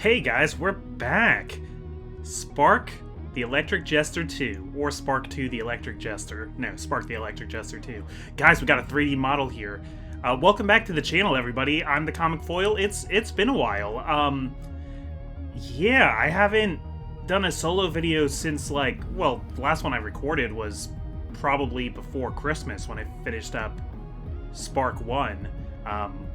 Hey guys, we're back! Spark the Electric Jester 2, or Spark 2 the Electric Jester. No, Spark the Electric Jester 2. Guys, we got a 3D model here. Welcome back to the channel, everybody. I'm the Comic Foil. It's been a while. Yeah, I haven't done a solo video since, the last one I recorded was probably before Christmas when I finished up Spark 1.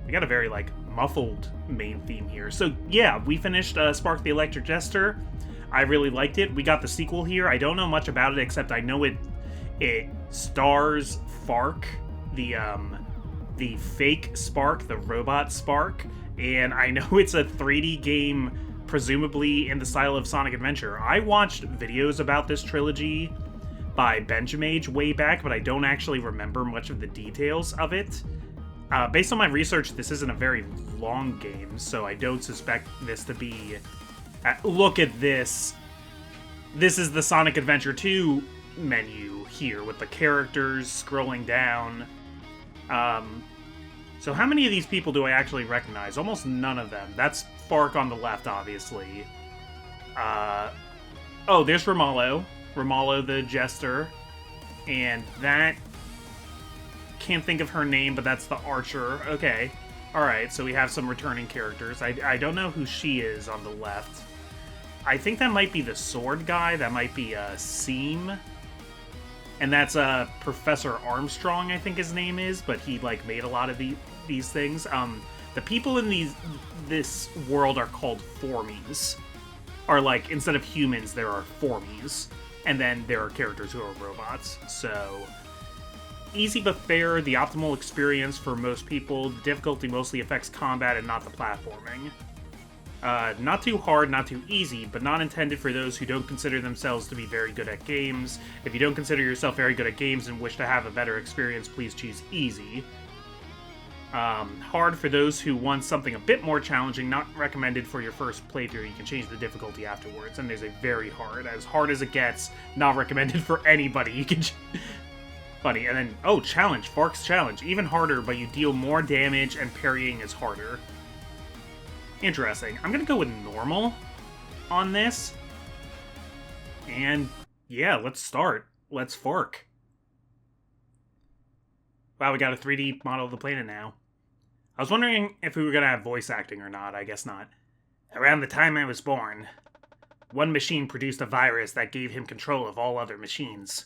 We got a very, muffled main theme here. So, yeah, we finished Spark the Electric Jester. I really liked it. We got the sequel here. I don't know much about it, except I know it stars Fark, the fake Spark, the robot Spark, and I know it's a 3D game, presumably in the style of Sonic Adventure. I watched videos about this trilogy by Benjamage way back, but I don't actually remember much of the details of it. Based on my research, this isn't a very long game, so I don't suspect this to be... look at this. This is the Sonic Adventure 2 menu here, with the characters scrolling down. So how many of these people do I actually recognize? Almost none of them. That's Fark on the left, obviously. Oh, there's Romalo. Romalo the Jester. And that... can't think of her name, but that's the Archer. Okay. Alright, so we have some returning characters. I don't know who she is on the left. I think that might be the sword guy. That might be Seam. And that's Professor Armstrong, I think his name is, but he made a lot of these things. The people in this world are called Formies. Or instead of humans, there are Formies. And then there are characters who are robots. So... easy but fair, the optimal experience for most people. The difficulty mostly affects combat and not the platforming. Not too hard, not too easy, but not intended for those who don't consider themselves to be very good at games. If you don't consider yourself very good at games and wish to have a better experience, please choose easy. Hard for those who want something a bit more challenging, not recommended for your first playthrough. You can change the difficulty afterwards. And there's a very hard as it gets, not recommended for anybody. You can... funny. And then, oh, challenge. Fark's challenge. Even harder, but you deal more damage and parrying is harder. Interesting. I'm gonna go with normal on this. And, yeah, let's start. Let's Fark. Wow, we got a 3D model of the planet now. I was wondering if we were gonna have voice acting or not. I guess not. Around the time I was born, one machine produced a virus that gave him control of all other machines.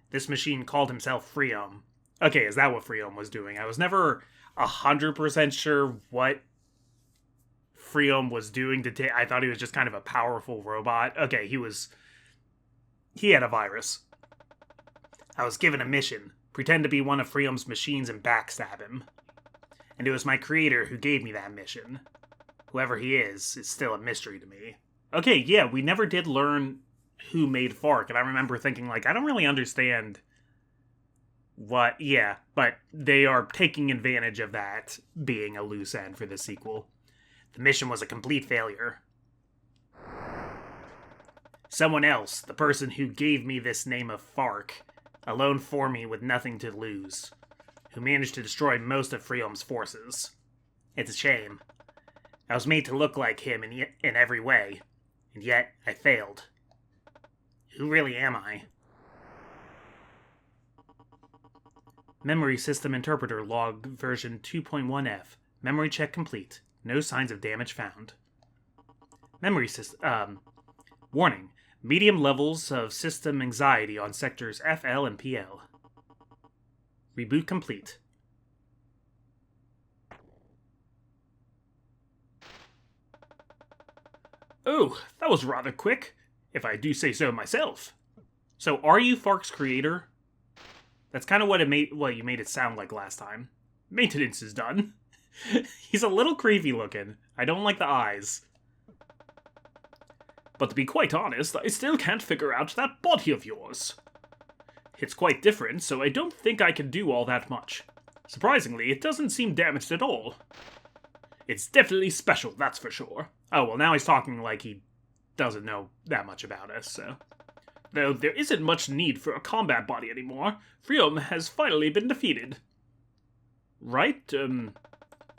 This machine called himself Freom. Okay, is that what Freom was doing? I was never 100% sure what Freom was doing I thought he was just kind of a powerful robot. Okay, he had a virus. I was given a mission. Pretend to be one of Freom's machines and backstab him. And it was my creator who gave me that mission. Whoever he is still a mystery to me. Okay, yeah, we never did learn who made Fark, and I remember thinking, I don't really understand what... yeah, but they are taking advantage of that being a loose end for the sequel. The mission was a complete failure. Someone else, the person who gave me this name of Fark, alone for me with nothing to lose, who managed to destroy most of Freom's forces. It's a shame. I was made to look like him in every way, and yet I failed. Who really am I? Memory System Interpreter Log version 2.1F. Memory check complete. No signs of damage found. Memory system... warning. Medium levels of system anxiety on sectors FL and PL. Reboot complete. Oh, that was rather quick. If I do say so myself. So, are you Fark's creator? That's kind of what you made it sound like last time. Maintenance is done. He's a little creepy looking. I don't like the eyes. But to be quite honest, I still can't figure out that body of yours. It's quite different, so I don't think I can do all that much. Surprisingly, it doesn't seem damaged at all. It's definitely special, that's for sure. Oh, well, now he's talking like he doesn't know that much about us, so... Though there isn't much need for a combat body anymore, Freom has finally been defeated. Right?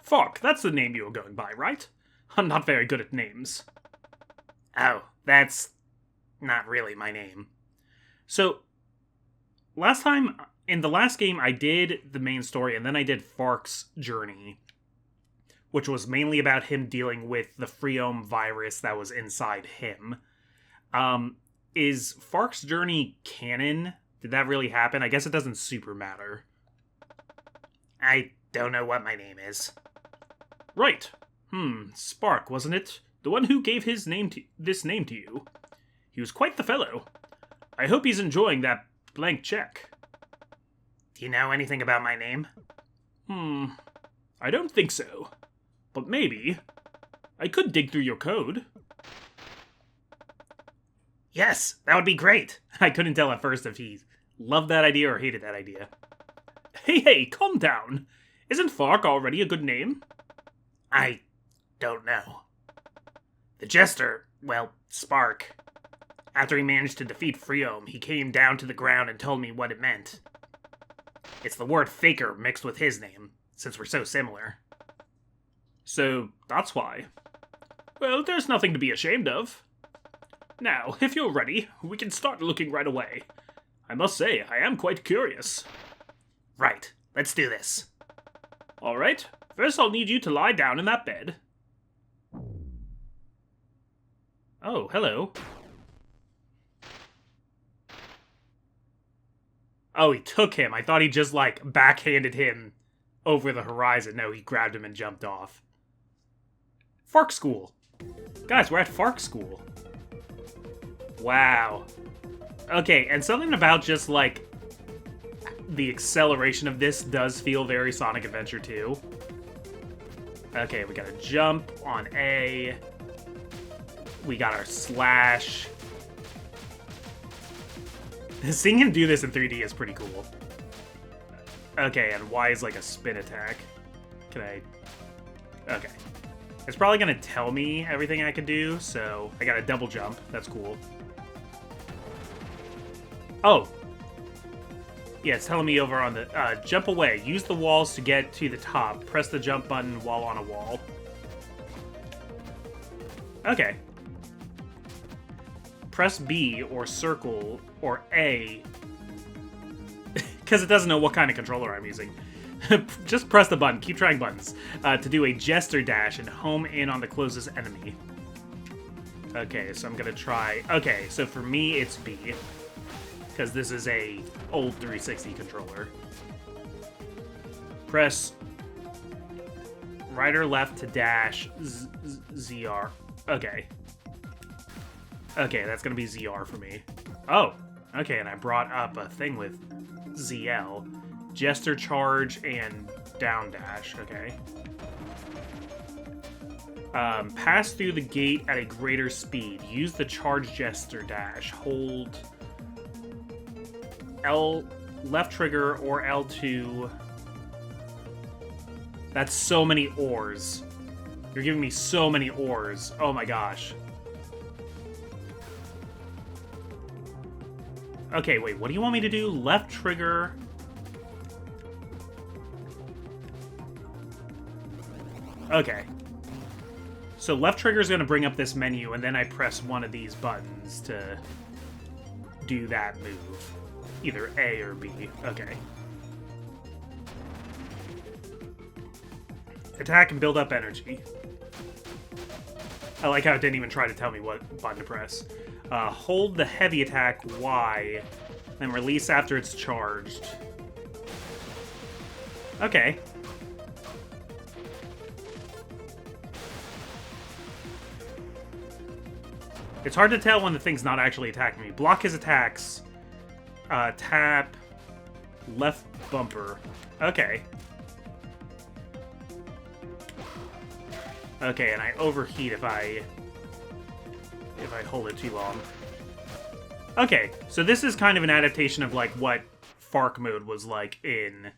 Fark, that's the name you were going by, right? I'm not very good at names. Oh, that's not really my name. So, in the last game, I did the main story, and then I did Fark's journey, which was mainly about him dealing with the Freome virus that was inside him. Is Fark's journey canon? Did that really happen? I guess it doesn't super matter. I don't know what my name is. Right. Spark, wasn't it? The one who gave this name to you. He was quite the fellow. I hope he's enjoying that blank check. Do you know anything about my name? I don't think so. But maybe. I could dig through your code. Yes, that would be great. I couldn't tell at first if he loved that idea or hated that idea. Hey, calm down. Isn't Fark already a good name? I don't know. The Jester, well, Spark. After he managed to defeat Freome, he came down to the ground and told me what it meant. It's the word faker mixed with his name, since we're so similar. So, that's why. Well, there's nothing to be ashamed of. Now, if you're ready, we can start looking right away. I must say, I am quite curious. Right, let's do this. Alright, first I'll need you to lie down in that bed. Oh, hello. Oh, he took him. I thought he just, backhanded him over the horizon. No, he grabbed him and jumped off. Fark School. Guys, we're at Fark School. Wow. Okay, and something about just, the acceleration of this does feel very Sonic Adventure 2. Okay, we got a jump on A. We got our slash. Seeing him do this in 3D is pretty cool. Okay, and Y is like a spin attack. Can I... Okay. It's probably gonna tell me everything I can do, so I got a double jump. That's cool. Oh! Yeah, it's telling me over on the... jump away. Use the walls to get to the top. Press the jump button while on a wall. Okay. Press B or circle or A, because it doesn't know what kind of controller I'm using. Just press the button, keep trying buttons, to do a Jester dash and home in on the closest enemy. Okay, so I'm gonna try... Okay, so for me it's B, because this is a old 360 controller. Press right or left to dash ZR. Okay. Okay, that's gonna be ZR for me. Oh, okay, and I brought up a thing with ZL. Jester charge and down dash, okay. Pass through the gate at a greater speed. Use the charge Jester dash. Hold L left trigger or L2. That's so many ores. You're giving me so many ores. Oh my gosh. Okay, wait, what do you want me to do? Left trigger. Okay. So left trigger is going to bring up this menu, and then I press one of these buttons to do that move. Either A or B. Okay. Attack and build up energy. I like how it didn't even try to tell me what button to press. Hold the heavy attack Y, then release after it's charged. Okay. It's hard to tell when the thing's not actually attacking me. Block his attacks. Tap. Left bumper. Okay. Okay, and I overheat if I hold it too long. Okay, so this is kind of an adaptation of like what Fark mode was like in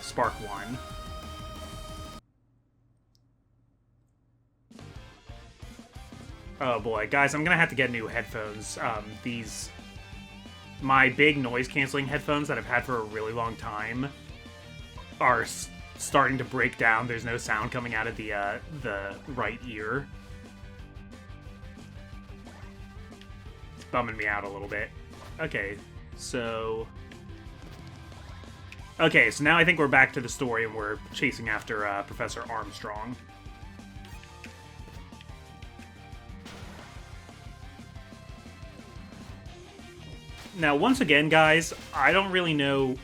Spark 1. Oh boy, guys, I'm gonna have to get new headphones. My big noise canceling headphones that I've had for a really long time are starting to break down. There's no sound coming out of the right ear. It's bumming me out a little bit. Okay, so... Okay, so now I think we're back to the story and we're chasing after Professor Armstrong. Now, once again, guys, I don't really know...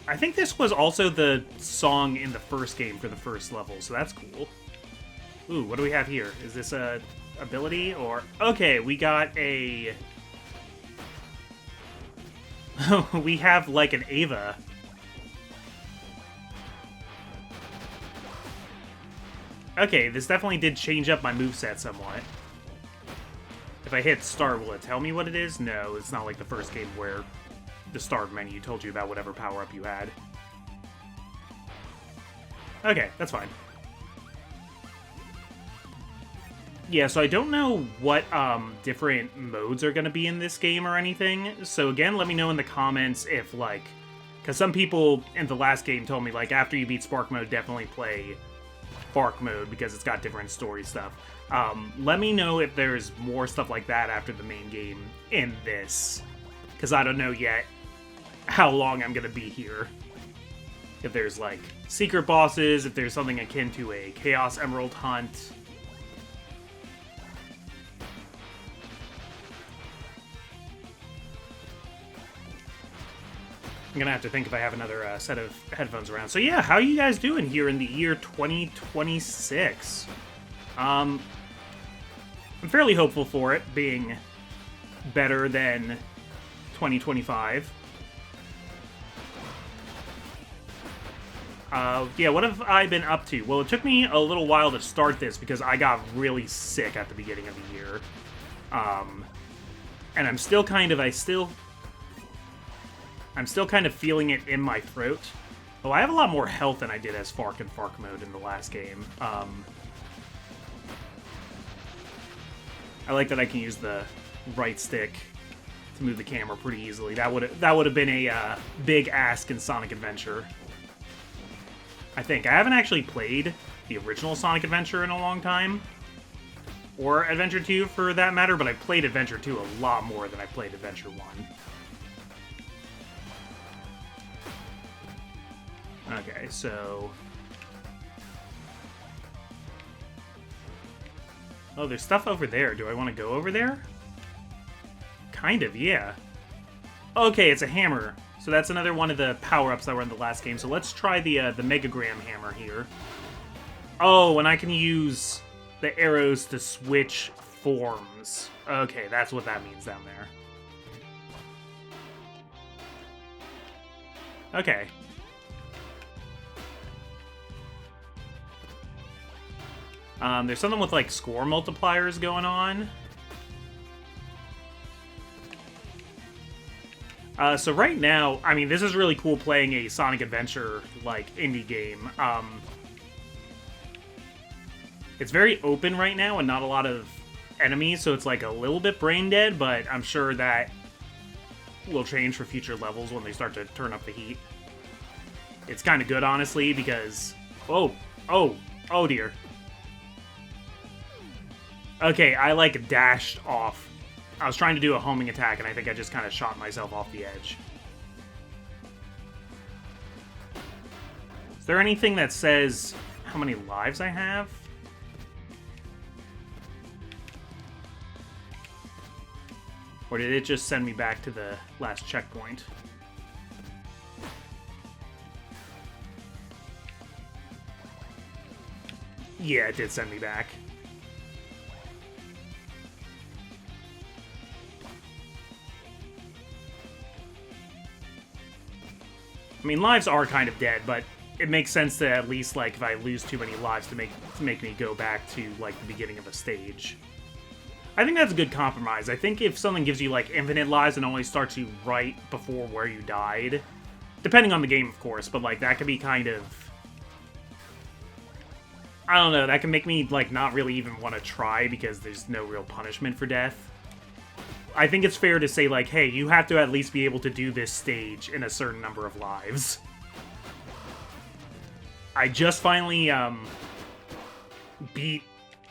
I think this was also the song in the first game for the first level, so that's cool. Ooh, what do we have here? Is this a ability, or... Okay, we got a... we have, like, an Ava. Okay, this definitely did change up my moveset somewhat. If I hit start, will it tell me what it is? No, it's not like the first game where the start menu told you about whatever power-up you had. Okay, that's fine. Yeah, so I don't know what different modes are going to be in this game or anything. So again, let me know in the comments if, like... Because some people in the last game told me, like, after you beat Spark mode, definitely play Fark mode because it's got different story stuff. Let me know if there's more stuff like that after the main game in this. Because I don't know yet how long I'm going to be here. If there's, like, secret bosses, if there's something akin to a Chaos Emerald hunt... I'm gonna have to think if I have another set of headphones around. So yeah, how are you guys doing here in the year 2026? I'm fairly hopeful for it being better than 2025. Yeah, what have I been up to? Well, it took me a little while to start this because I got really sick at the beginning of the year. And I'm still kind of feeling it in my throat. Oh, I have a lot more health than I did as Fark in Fark mode in the last game. I like that I can use the right stick to move the camera pretty easily. That would have been a big ask in Sonic Adventure. I think. I haven't actually played the original Sonic Adventure in a long time. Or Adventure 2 for that matter, but I played Adventure 2 a lot more than I played Adventure 1. Okay, so... Oh, there's stuff over there. Do I want to go over there? Kind of, yeah. Okay, it's a hammer. So that's another one of the power-ups that were in the last game. So let's try the Megagram hammer here. Oh, and I can use the arrows to switch forms. Okay, that's what that means down there. Okay. There's something with, like, score multipliers going on. So right now, I mean, this is really cool playing a Sonic Adventure, like, indie game. It's very open right now and not a lot of enemies, so it's, like, a little bit brain dead, but I'm sure that will change for future levels when they start to turn up the heat. It's kind of good, honestly, because... Oh dear. Okay, I, like, dashed off. I was trying to do a homing attack, and I think I just kind of shot myself off the edge. Is there anything that says how many lives I have? Or did it just send me back to the last checkpoint? Yeah, it did send me back. I mean, lives are kind of dead, but it makes sense to at least, like, if I lose too many lives to make me go back to, like, the beginning of a stage. I think that's a good compromise. I think if something gives you, like, infinite lives and only starts you right before where you died, depending on the game, of course, but, like, that could be kind of... I don't know, that can make me, like, not really even want to try because there's no real punishment for death. I think it's fair to say, like, hey, you have to at least be able to do this stage in a certain number of lives. I just finally beat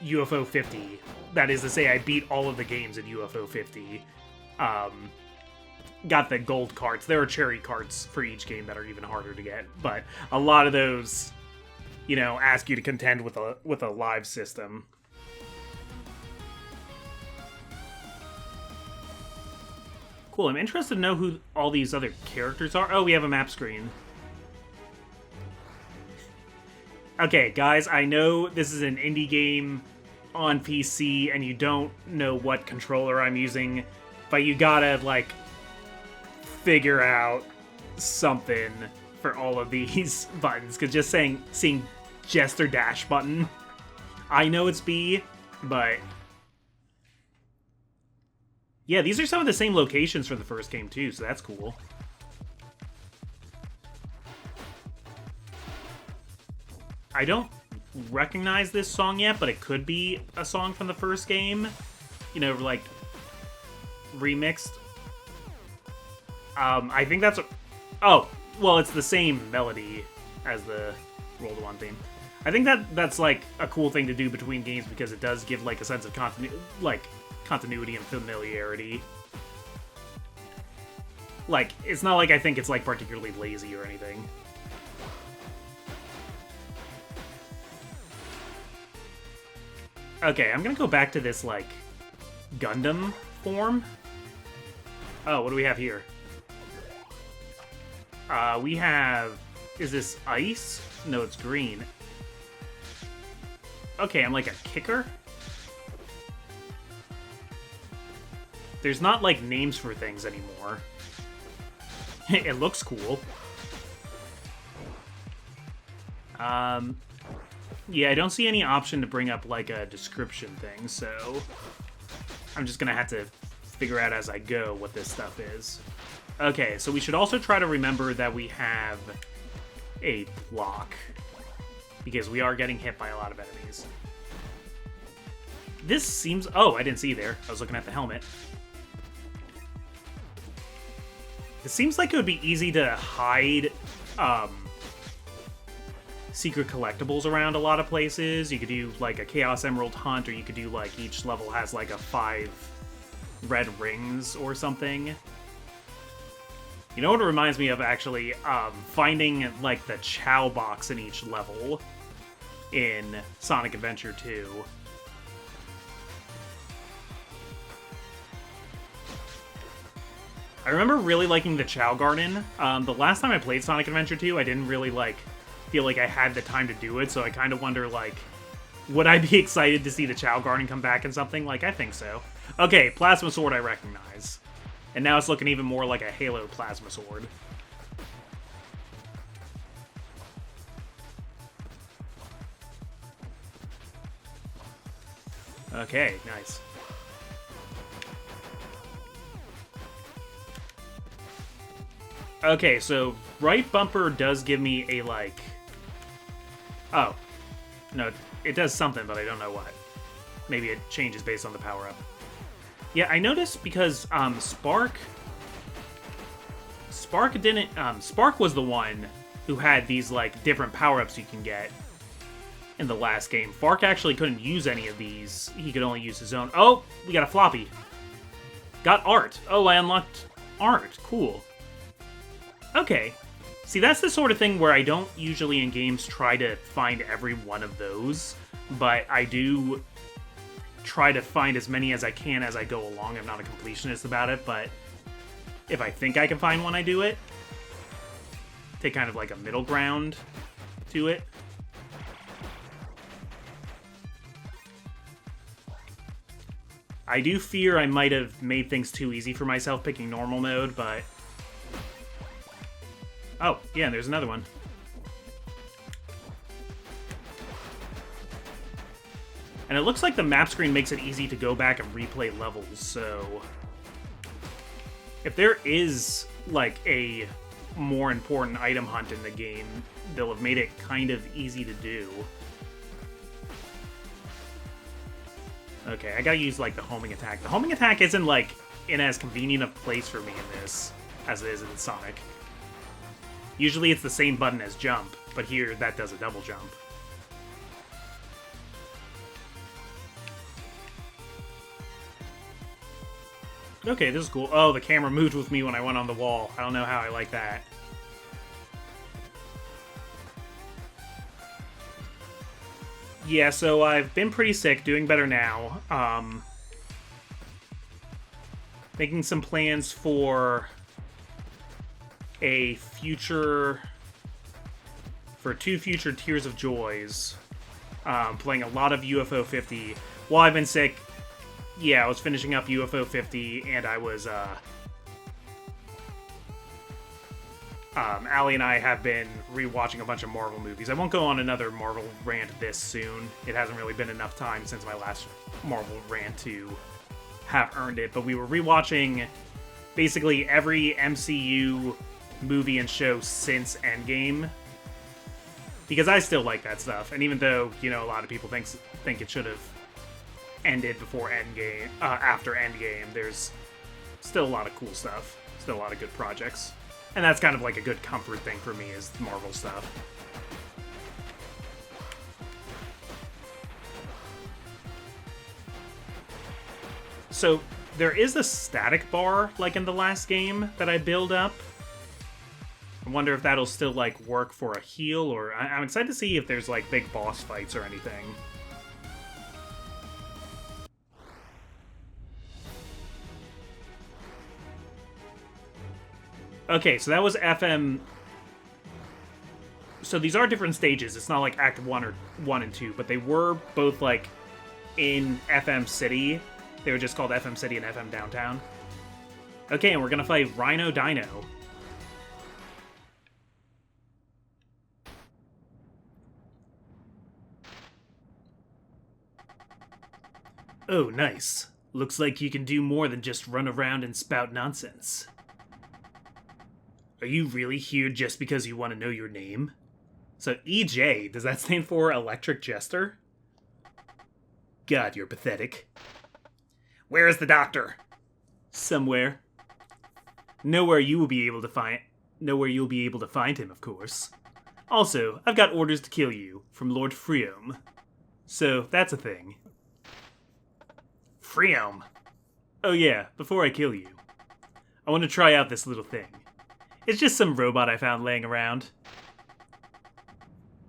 UFO 50. That is to say, I beat all of the games in UFO 50. Got the gold carts. There are cherry carts for each game that are even harder to get, but a lot of those, you know, ask you to contend with a live system. Cool, I'm interested to know who all these other characters are. Oh, we have a map screen. Okay, guys, I know this is an indie game on PC, and you don't know what controller I'm using, but you gotta, like, figure out something for all of these buttons, because just seeing Jester dash button, I know it's B, but yeah, these are some of the same locations from the first game too, so that's cool. I don't recognize this song yet, but it could be a song from the first game, you know, like remixed. I think that's oh, well, it's the same melody as the Roll to One theme. I think that's like a cool thing to do between games because it does give like a sense of continuity and familiarity. Like, it's not like I think it's like particularly lazy or anything. Okay, I'm gonna go back to this like Gundam form. Oh, what do we have here? We have... Is this ice? No, it's green. Okay, I'm like a kicker? There's not, like, names for things anymore. It looks cool. Yeah, I don't see any option to bring up, like, a description thing, so... I'm just gonna have to figure out as I go what this stuff is. Okay, so we should also try to remember that we have a block, because we are getting hit by a lot of enemies. This seems... Oh, I didn't see there. I was looking at the helmet. It seems like it would be easy to hide secret collectibles around a lot of places. You could do, like, a Chaos Emerald hunt, or you could do, like, each level has, like, a 5 red rings or something. You know what it reminds me of, actually? Finding, like, the Chow box in each level in Sonic Adventure 2. I remember really liking the Chow Garden. The last time I played Sonic Adventure 2, I didn't really, like, feel like I had the time to do it, so I kind of wonder, like, would I be excited to see the Chow Garden come back in something? Like, I think so. Okay, Plasma Sword I recognize. And now it's looking even more like a Halo Plasma Sword. Okay, nice. Okay, so right bumper does give me a, like... Oh. No, it does something, but I don't know what. Maybe it changes based on the power-up. Yeah, I noticed because Spark didn't... Spark was the one who had these, like, different power-ups you can get in the last game. Fark actually couldn't use any of these. He could only use his own. Oh, we got a floppy. Got art. Oh, I unlocked art. Cool. Okay. See, that's the sort of thing where I don't usually in games try to find every one of those, but I do try to find as many as I can as I go along. I'm not a completionist about it, but if I think I can find one, I do it. Take kind of like a middle ground to it. I do fear I might have made things too easy for myself picking normal mode, but... Oh, yeah, there's another one. And it looks like the map screen makes it easy to go back and replay levels, so... If there is, like, a more important item hunt in the game, they'll have made it kind of easy to do. Okay, I gotta use, like, the homing attack. The homing attack isn't, like, in as convenient a place for me in this as it is in Sonic. Usually it's the same button as jump. but here that does a double jump. Okay, this is cool. Oh, the camera moved with me when I went on the wall. I don't know how I like that. Yeah, so I've been pretty sick, doing better now. Making some plans for a future... for 2 future Tears of Joys. Playing a lot of UFO 50. While I've been sick, yeah, I was finishing up UFO 50, and I was, Allie and I have been rewatching a bunch of Marvel movies. I won't go on another Marvel rant this soon. It hasn't really been enough time since my last Marvel rant to have earned it, but we were rewatching basically every MCU movie and show since Endgame. Because I still like that stuff, and even though, you know, a lot of people think it should have ended before Endgame, after Endgame, there's still a lot of cool stuff, still a lot of good projects, and that's kind of like a good comfort thing for me is Marvel stuff. So there is a static bar like in the last game that I build up. I wonder if that'll still like work for a heal, or I'm excited to see if there's like big boss fights or anything. Okay, so that was FM. So these are different stages. It's not like Act 1 or 1 and 2, but they were both like in FM City. They were just called FM City and FM Downtown. Okay, and we're gonna fight Rhino Dino. Oh, nice. Looks like you can do more than just run around and spout nonsense. Are you really here just because you want to know your name? So EJ, does that stand for Electric Jester? God, you're pathetic. Where is the doctor? Somewhere. Nowhere you'll be able to find him, of course. Also, I've got orders to kill you from Lord Freom. So, that's a thing. Freom? Oh yeah, before I kill you, I want to try out this little thing. It's just some robot I found laying around.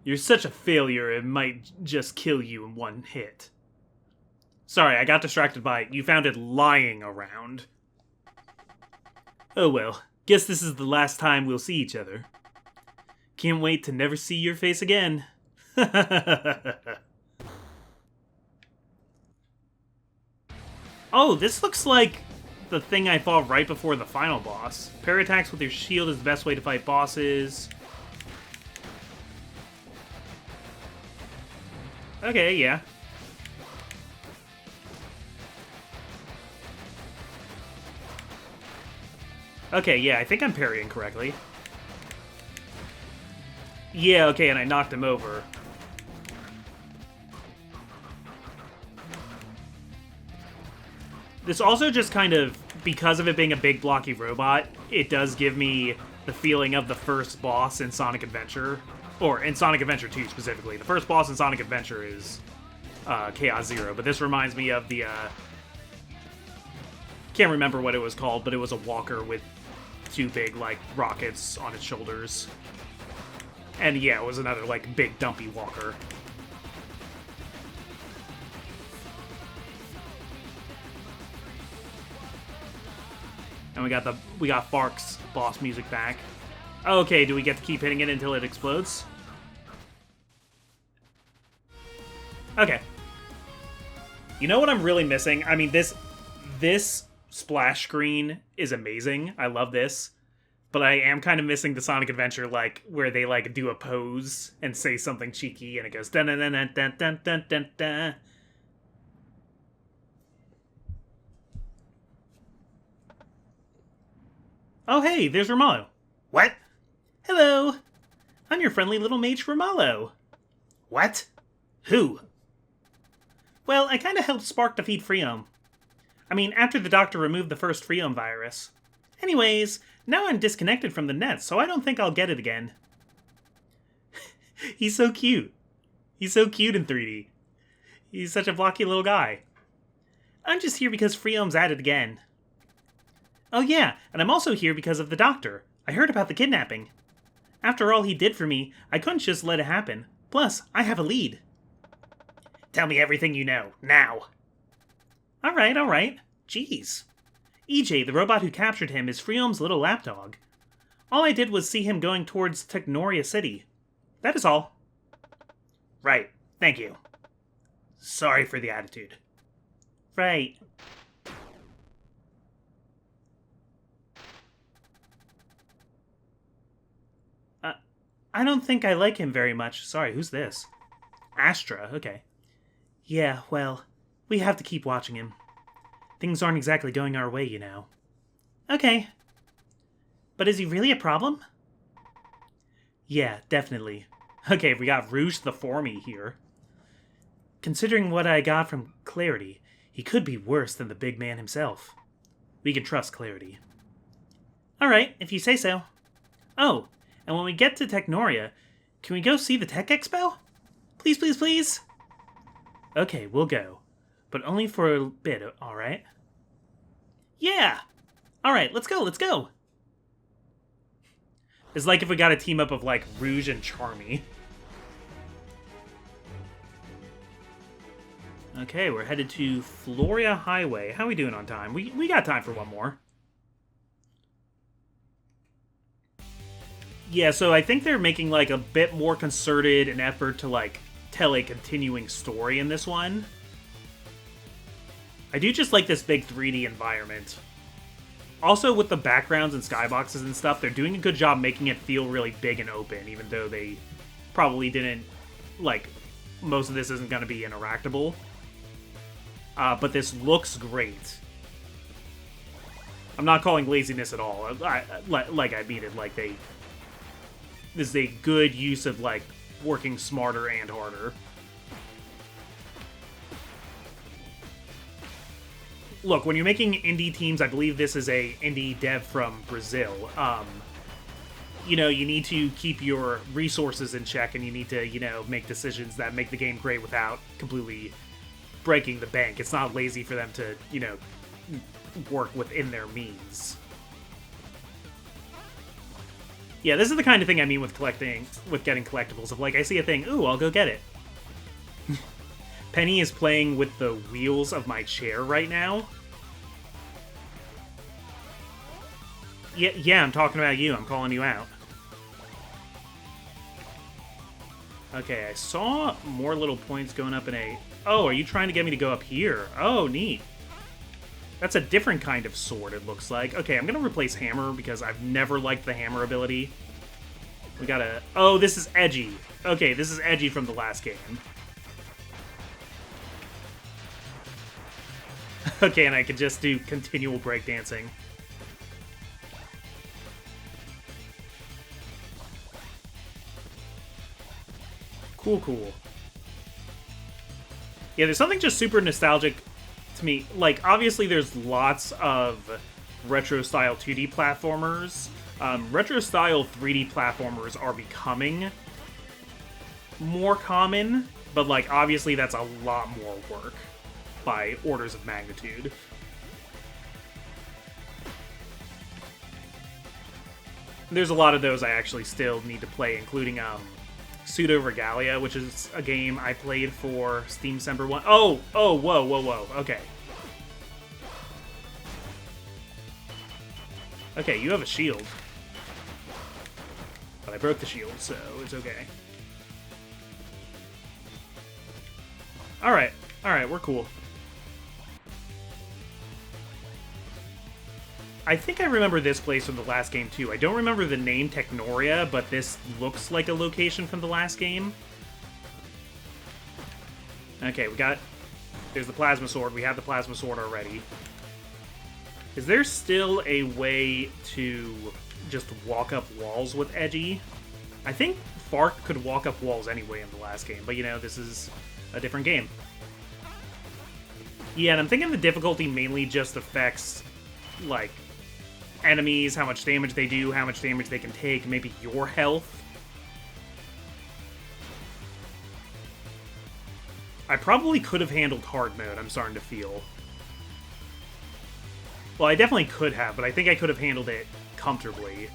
You're such a failure, it might just kill you in one hit. Sorry, I got distracted by it. You found it lying around. Oh well, guess this is the last time we'll see each other. Can't wait to never see your face again. Oh, this looks like the thing I fought right before the final boss. Parry attacks with your shield is the best way to fight bosses. Okay, yeah. Okay, yeah, I think I'm parrying correctly. Yeah, okay, and I knocked him over. This also just kind of, because of it being a big blocky robot, it does give me the feeling of the first boss in Sonic Adventure. Or in Sonic Adventure 2 specifically. The first boss in Sonic Adventure is Chaos Zero, but this reminds me of the... can't remember what it was called, but it was a walker with 2 big, like, rockets on its shoulders. And yeah, it was another, like, big dumpy walker. And we got Fark's boss music back. Okay, do we get to keep hitting it until it explodes? Okay. You know what I'm really missing? I mean, this splash screen is amazing. I love this. But I am kind of missing the Sonic Adventure, like, where they, like, do a pose and say something cheeky, and it goes dun dun dun dun dun dun dun dun dun. Oh, hey, there's Romalo. What? Hello. I'm your friendly little mage Romalo. What? Who? Well, I kind of helped Spark defeat Freom. I mean, after the doctor removed the first Freom virus. Anyways, now I'm disconnected from the net, so I don't think I'll get it again. He's so cute. He's so cute in 3D. He's such a blocky little guy. I'm just here because Freedom's at it again. Oh yeah, and I'm also here because of the doctor. I heard about the kidnapping. After all he did for me, I couldn't just let it happen. Plus, I have a lead. Tell me everything you know, now. Alright. Jeez. EJ, the robot who captured him, is Freedom's little lapdog. All I did was see him going towards Technoria City. That is all. Right, thank you. Sorry for the attitude. Right. I don't think I like him very much. Sorry, who's this? Astra, okay. Yeah, well, we have to keep watching him. Things aren't exactly going our way, you know. Okay. But is he really a problem? Yeah, definitely. Okay, we got Rouge the Formy here. Considering what I got from Clarity, he could be worse than the big man himself. We can trust Clarity. Alright, if you say so. Oh, and when we get to Technoria, can we go see the Tech Expo? Please, please, please? Okay, we'll go. But only for a bit, alright? Yeah! Alright, let's go. It's like if we got a team up of, like, Rouge and Charmy. Okay, we're headed to Floria Highway. How are we doing on time? We got time for one more. Yeah, so I think they're making, like, a bit more concerted an effort to, like, tell a continuing story in this one. I do just like this big 3D environment. Also, with the backgrounds and skyboxes and stuff, they're doing a good job making it feel really big and open, even though they probably didn't, like, most of this isn't going to be interactable. But this looks great. I'm not calling laziness at all. I mean it, like, this is a good use of, like, working smarter and harder. Look, when you're making indie teams, I believe this is a indie dev from Brazil. You know, you need to keep your resources in check, and you need to, you know, make decisions that make the game great without completely breaking the bank. It's not lazy for them to, you know, work within their means. Yeah, this is the kind of thing I mean with getting collectibles. Of, like, I see a thing, ooh, I'll go get it. Penny is playing with the wheels of my chair right now. Yeah, I'm talking about you. I'm calling you out. Okay, I saw more little points going up in a... Oh, are you trying to get me to go up here? Oh, neat. That's a different kind of sword, it looks like. Okay, I'm going to replace Hammer because I've never liked the Hammer ability. We gotta... Oh, this is Edgy. Okay, this is Edgy from the last game. Okay, and I can just do continual breakdancing. Cool. Yeah, there's something just super nostalgic to me. Like, obviously there's lots of retro-style 2D platformers. Retro-style 3D platformers are becoming more common, but, like, obviously that's a lot more work by orders of magnitude. There's a lot of those I actually still need to play, including, Pseudo Regalia, which is a game I played for Steam December 1. Oh, whoa. Okay. Okay, you have a shield. But I broke the shield, so it's okay. Alright, we're cool. I think I remember this place from the last game, too. I don't remember the name Technoria, but this looks like a location from the last game. Okay, there's the Plasma Sword. We have the Plasma Sword already. Is there still a way to just walk up walls with Edgy? I think Fark could walk up walls anyway in the last game, but, you know, this is a different game. Yeah, and I'm thinking the difficulty mainly just affects, like, enemies, how much damage they do, how much damage they can take, maybe your health. I probably could have handled hard mode, I'm starting to feel. Well, I definitely could have, but I think I could have handled it comfortably.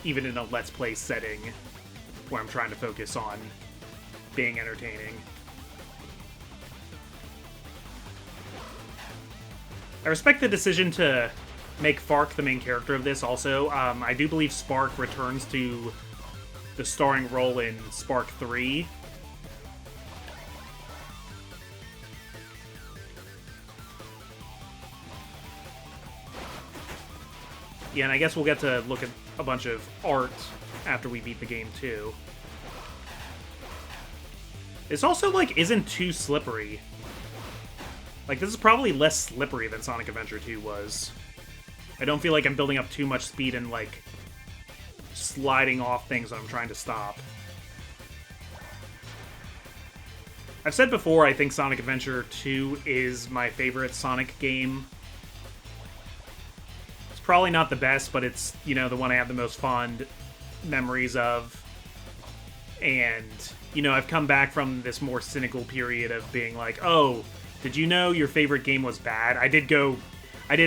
Even in a Let's Play setting, where I'm trying to focus on being entertaining. I respect the decision to make Fark the main character of this also. I do believe Spark returns to the starring role in Spark 3. Yeah, and I guess we'll get to look at a bunch of art after we beat the game, too. This also, like, isn't too slippery. Like, this is probably less slippery than Sonic Adventure 2 was. I don't feel like I'm building up too much speed and, like, sliding off things when I'm trying to stop. I've said before, I think Sonic Adventure 2 is my favorite Sonic game. It's probably not the best, but it's, you know, the one I have the most fond memories of. And, you know, I've come back from this more cynical period of being like, oh, did you know your favorite game was bad? I did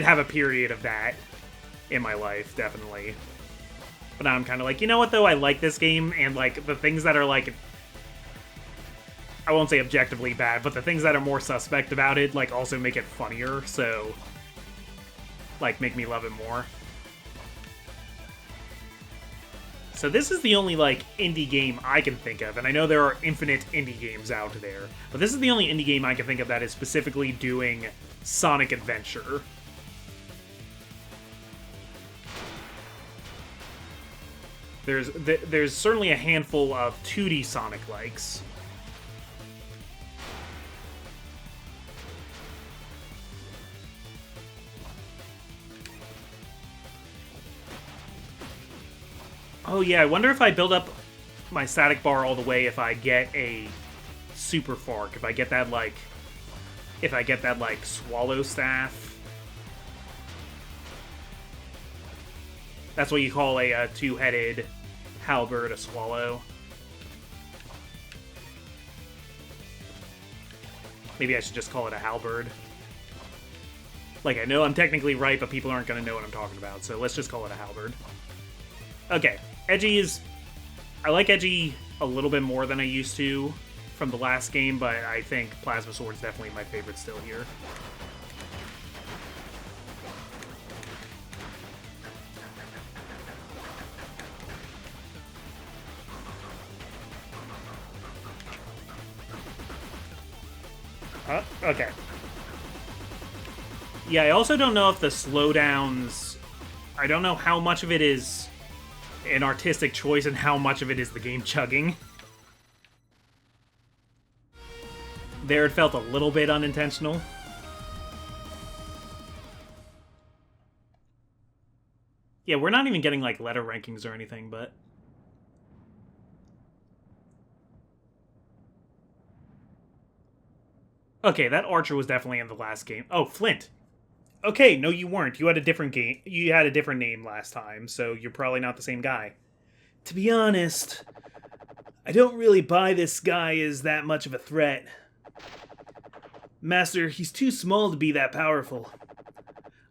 have a period of that in my life, definitely. But now I'm kind of like, you know what, though? I like this game, and, like, the things that are, like, I won't say objectively bad, but the things that are more suspect about it, like, also make it funnier, so, like, make me love it more. So this is the only, like, indie game I can think of, and I know there are infinite indie games out there, but this is the only indie game I can think of that is specifically doing Sonic Adventure. There's certainly a handful of 2D Sonic-likes. Oh yeah, I wonder if I build up my static bar all the way if I get a Super Fark, if I get that, like, Swallow Staff. That's what you call a two-headed halberd, a swallow. Maybe I should just call it a halberd. Like, I know I'm technically right, but people aren't going to know what I'm talking about, so let's just call it a halberd. Okay, Edgy is... I like Edgy a little bit more than I used to from the last game, but I think Plasma Sword's definitely my favorite still here. Okay. Yeah, I also don't know if the slowdowns... I don't know how much of it is an artistic choice and how much of it is the game chugging. There it felt a little bit unintentional. Yeah, we're not even getting, like, letter rankings or anything, but... Okay, that Archer was definitely in the last game. Oh, Flint. Okay, no, you weren't. You had a different game. You had a different name last time, so you're probably not the same guy. To be honest, I don't really buy this guy as that much of a threat. Master, he's too small to be that powerful.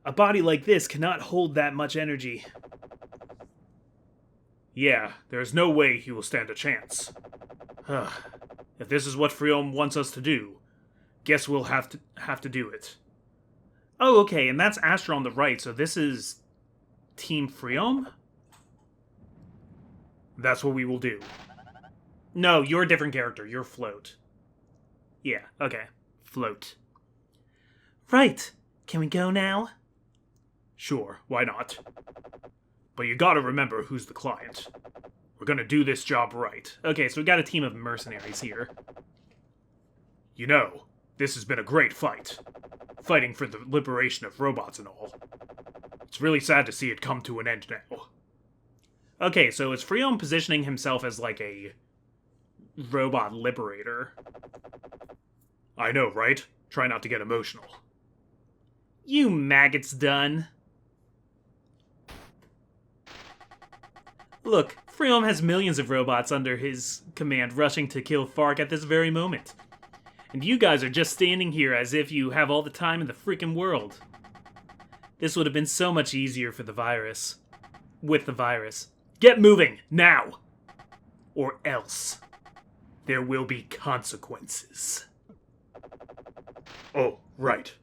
A body like this cannot hold that much energy. Yeah, there's no way he will stand a chance. If this is what Freom wants us to do, guess we'll have to do it. Oh, okay, and that's Astra on the right, so this is Team Freom? That's what we will do. No, you're a different character. You're Float. Yeah, okay. Float. Right. Can we go now? Sure, why not? But you gotta remember who's the client. We're gonna do this job right. Okay, so we got a team of mercenaries here. You know, this has been a great fight. Fighting for the liberation of robots and all. It's really sad to see it come to an end now. Okay, so is Freom positioning himself as, like, a robot liberator? I know, right? Try not to get emotional. You maggots done. Look, Freom has millions of robots under his command rushing to kill Fark at this very moment. And you guys are just standing here as if you have all the time in the freaking world. This would have been so much easier for the virus. With the virus. Get moving, now! Or else. There will be consequences. Oh, right.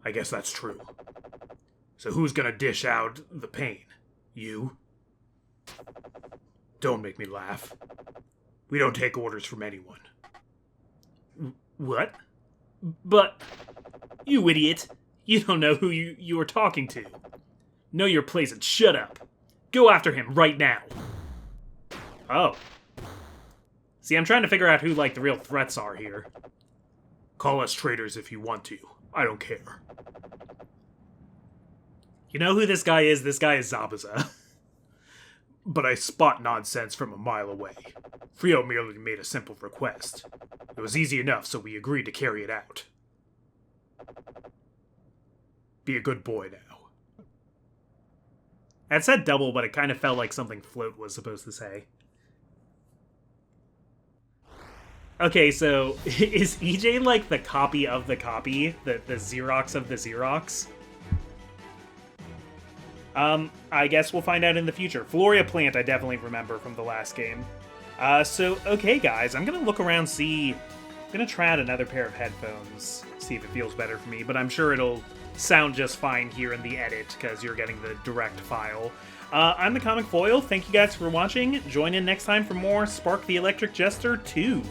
I guess that's true. So who's gonna dish out the pain? You? Don't make me laugh. We don't take orders from anyone. What? But... You idiot. You don't know who you are talking to. Know your place and shut up. Go after him right now. Oh. See, I'm trying to figure out who, like, the real threats are here. Call us traitors if you want to. I don't care. You know who this guy is? This guy is Zabuza. But I spot nonsense from a mile away. Frio merely made a simple request. It was easy enough, so we agreed to carry it out. Be a good boy now. That said double, but it kind of felt like something Float was supposed to say. Okay, so is EJ like the copy of the copy? The Xerox of the Xerox? I guess we'll find out in the future. Floria Plant I definitely remember from the last game. So, okay guys, I'm gonna look around, see... I'm gonna try out another pair of headphones, see if it feels better for me, but I'm sure it'll sound just fine here in the edit, because you're getting the direct file. I'm the Comic Foil, thank you guys for watching, join in next time for more Spark the Electric Jester 2.